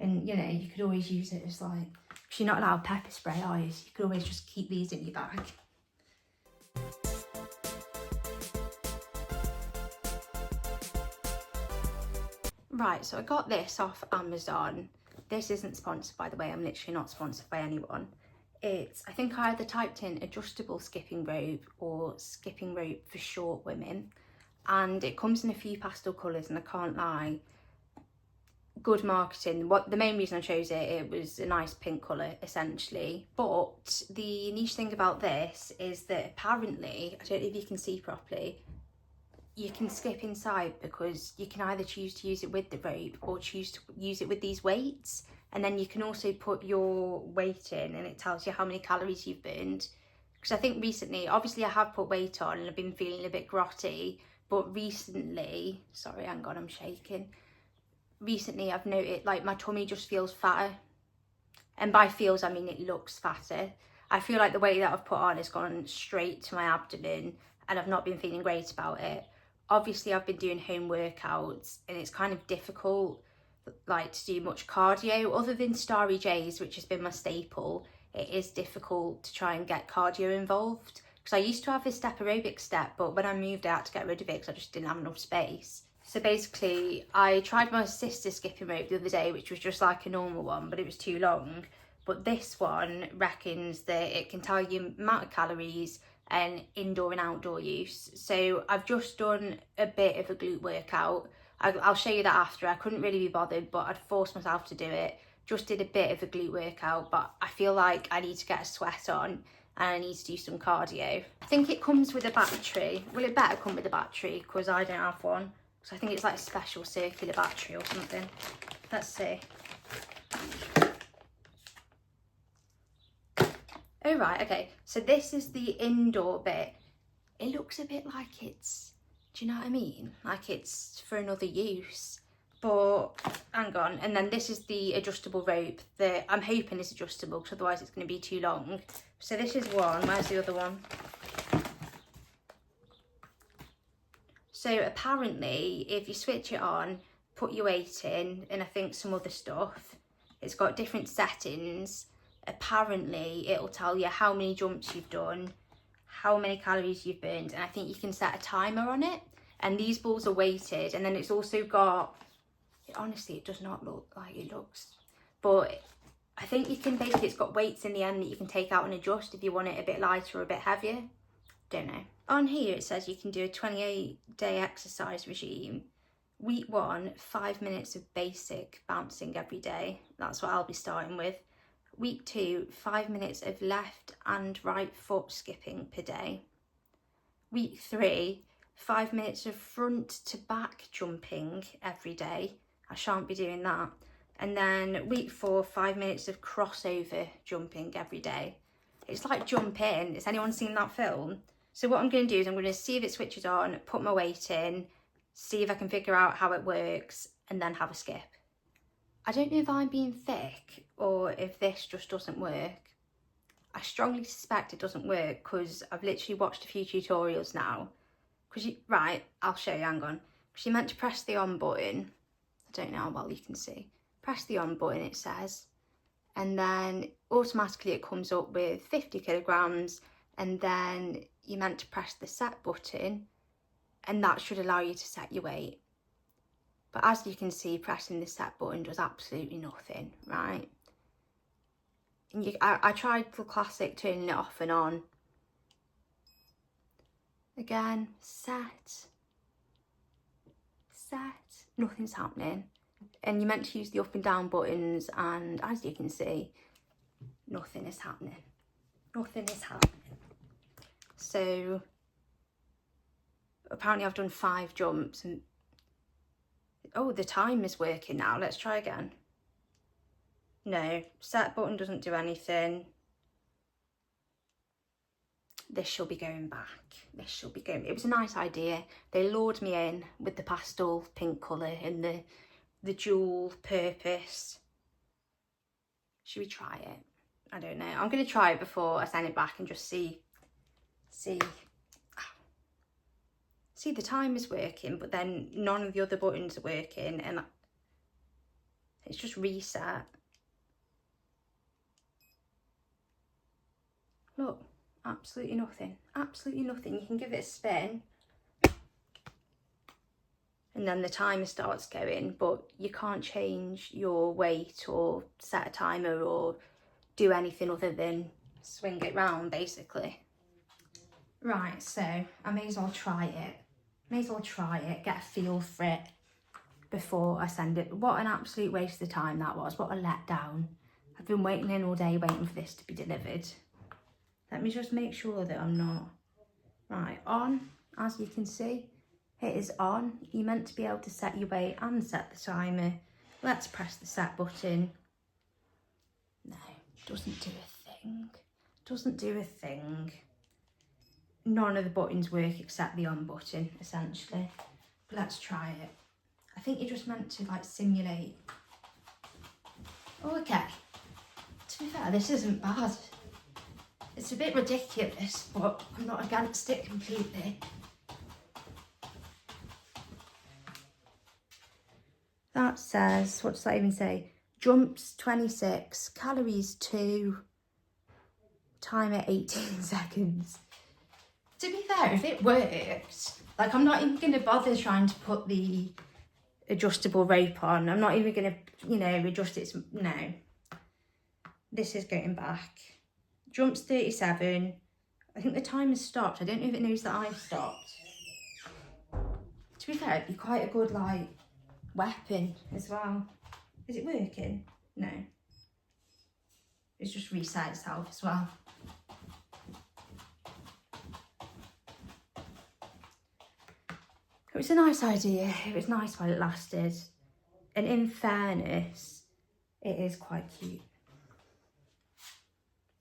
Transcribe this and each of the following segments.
And, you know, you could always use it as like, because you're not allowed pepper spray, are you? So you could always just keep these in your bag. Right, so I got this off Amazon. This isn't sponsored, by the way. I'm literally not sponsored by anyone. It's, I think I either typed in adjustable skipping rope or skipping rope for short women. And it comes in a few pastel colours, and I can't lie, good marketing. The main reason I chose it was a nice pink colour essentially. But the niche thing about this is that apparently, I don't know if you can see properly, you can skip inside, because you can either choose to use it with the rope or choose to use it with these weights. And then you can also put your weight in, and it tells you how many calories you've burned. Because I think recently, obviously I have put weight on and I've been feeling a bit grotty, but recently, sorry, hang on, I'm shaking. Recently I've noticed like my tummy just feels fatter. And by feels, I mean it looks fatter. I feel like the weight that I've put on has gone straight to my abdomen, and I've not been feeling great about it. Obviously I've been doing home workouts, and it's kind of difficult like to do much cardio other than Starry J's, which has been my staple. It is difficult to try and get cardio involved, because I used to have this step aerobic step, but when I moved out to get rid of it because I just didn't have enough space. So basically I tried my sister's skipping rope the other day, which was just like a normal one, but it was too long. But this one reckons that it can tell you amount of calories and indoor and outdoor use. So I've just done a bit of a glute workout. I'll show you that after. I couldn't really be bothered, but I'd forced myself to do it. Just did a bit of a glute workout, but I feel like I need to get a sweat on and I need to do some cardio. I think it comes with a battery. Well, it better come with a battery, because I don't have one. So I think it's like a special circular battery or something. Let's see. Oh, right, okay. So this is the indoor bit. It looks a bit like it's, do you know what I mean? Like it's for another use. But hang on. And then this is the adjustable rope that I'm hoping is adjustable, because otherwise it's going to be too long. So this is one. Where's the other one? So apparently if you switch it on, put your weight in, and I think some other stuff, it's got different settings. Apparently it'll tell you how many jumps you've done, how many calories you've burned, and I think you can set a timer on it. And these balls are weighted, and then it's also got, honestly it does not look like it looks, but I think you can basically, it's got weights in the end that you can take out and adjust if you want it a bit lighter or a bit heavier. Don't know. On here it says you can do a 28-day exercise regime. Week 1, 5 minutes of basic bouncing every day. That's what I'll be starting with. Week 2, 5 minutes of left and right foot skipping per day. Week 3, 5 minutes of front to back jumping every day. I shan't be doing that. And then week 4, 5 minutes of crossover jumping every day. It's like Jump In. Has anyone seen that film? So what I'm going to do is I'm going to see if it switches on, put my weight in, see if I can figure out how it works, and then have a skip. I don't know if I'm being thick or if this just doesn't work. I strongly suspect it doesn't work, because I've literally watched a few tutorials now. Right, I'll show you, hang on. Because you're meant to press the on button. I don't know how well you can see. Press the on button, it says. And then automatically it comes up with 50 kilograms, and then you're meant to press the set button, and that should allow you to set your weight. But as you can see, pressing the set button does absolutely nothing, right? And I tried the classic turning it off and on. Again, set, nothing's happening. And you're meant to use the up and down buttons, and as you can see, nothing is happening. Nothing is happening. So apparently I've done 5 jumps, and oh, the time is working now. Let's try again. No, set button doesn't do anything. This shall be going back. This shall be going. It was a nice idea. They lured me in with the pastel pink colour and the dual purpose. Should we try it? I don't know. I'm going to try it before I send it back and just see. See, the time is working, but then none of the other buttons are working, and It's just reset. Look, absolutely nothing. Absolutely nothing. You can give it a spin. And then the timer starts going, but you can't change your weight or set a timer or do anything other than swing it round, basically. Right, so I may as well try it. Get a feel for it before I send it. What an absolute waste of time that was. What a letdown. I've been waiting in all day waiting for this to be delivered. Let me just make sure that I'm not... Right, on, as you can see, it is on. You're meant to be able to set your weight and set the timer. Let's press the set button. No, doesn't do a thing. Doesn't do a thing. None of the buttons work except the on button, essentially. But let's try it. I think you're just meant to like simulate. Oh, okay. To be fair, this isn't bad. It's a bit ridiculous, but I'm not against it completely. That says, what does that even say? Jumps 26, calories 2, timer 18 seconds. To be fair, if it works, like I'm not even going to bother trying to put the adjustable rope on. I'm not even going to, you know, adjust it. No. This is going back. Jumps 37. I think the timer's stopped. I don't know if it knows that I've stopped. To be fair, it'd be quite a good, like, weapon as well. Is it working? No. It's just reset itself as well. It was a nice idea. It was nice while it lasted. And in fairness, it is quite cute.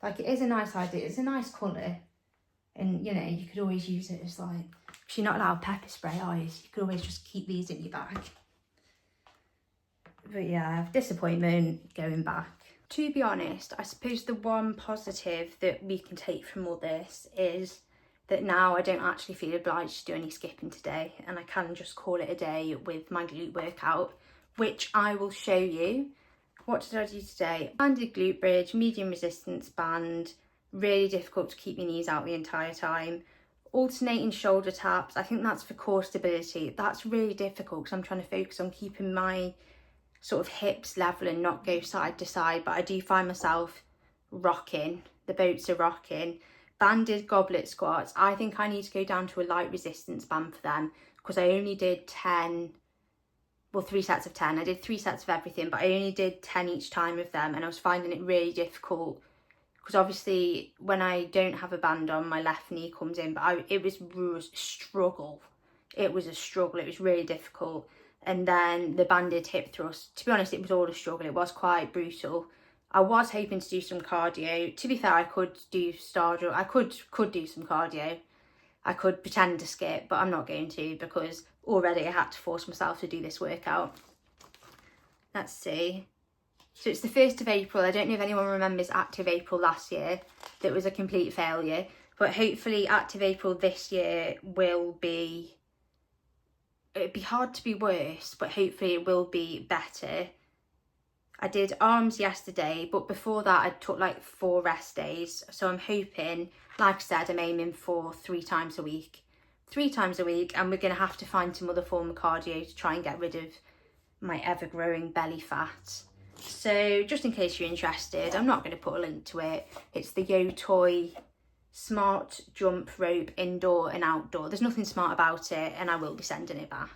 Like, it is a nice idea. It's a nice colour. And, you know, you could always use it as, like... Because you're not allowed pepper spray, are you? So you could always just keep these in your bag. But, yeah, disappointment going back. To be honest, I suppose the one positive that we can take from all this is that now I don't actually feel obliged to do any skipping today. And I can just call it a day with my glute workout, which I will show you. What did I do today? Banded glute bridge, medium resistance band, really difficult to keep your knees out the entire time. Alternating shoulder taps, I think that's for core stability. That's really difficult because I'm trying to focus on keeping my sort of hips level and not go side to side, but I do find myself rocking. The boats are rocking. Banded goblet squats, I think I need to go down to a light resistance band for them because I only did 10... Well, 3 sets of 10. I did 3 sets of everything, but I only did 10 each time of them, and I was finding it really difficult because obviously when I don't have a band on, my left knee comes in, but it was a struggle. It was a struggle. It was really difficult. And then the banded hip thrust, to be honest, it was all a struggle. It was quite brutal. I was hoping to do some cardio. To be fair, I could do Stardust. I could do some cardio. I could pretend to skip, but I'm not going to because already I had to force myself to do this workout. Let's see. So it's the 1st of April. I don't know if anyone remembers Active April last year. That was a complete failure. But hopefully Active April this year will be... It'd be hard to be worse, but hopefully it will be better. I did arms yesterday, but before that I took like 4 rest days. So I'm hoping, like I said, I'm aiming for 3 times a week. 3 times a week, and we're going to have to find some other form of cardio to try and get rid of my ever-growing belly fat. So just in case you're interested, I'm not going to put a link to it. It's the Yottoy Smart Jump Rope Indoor and Outdoor. There's nothing smart about it, and I will be sending it back.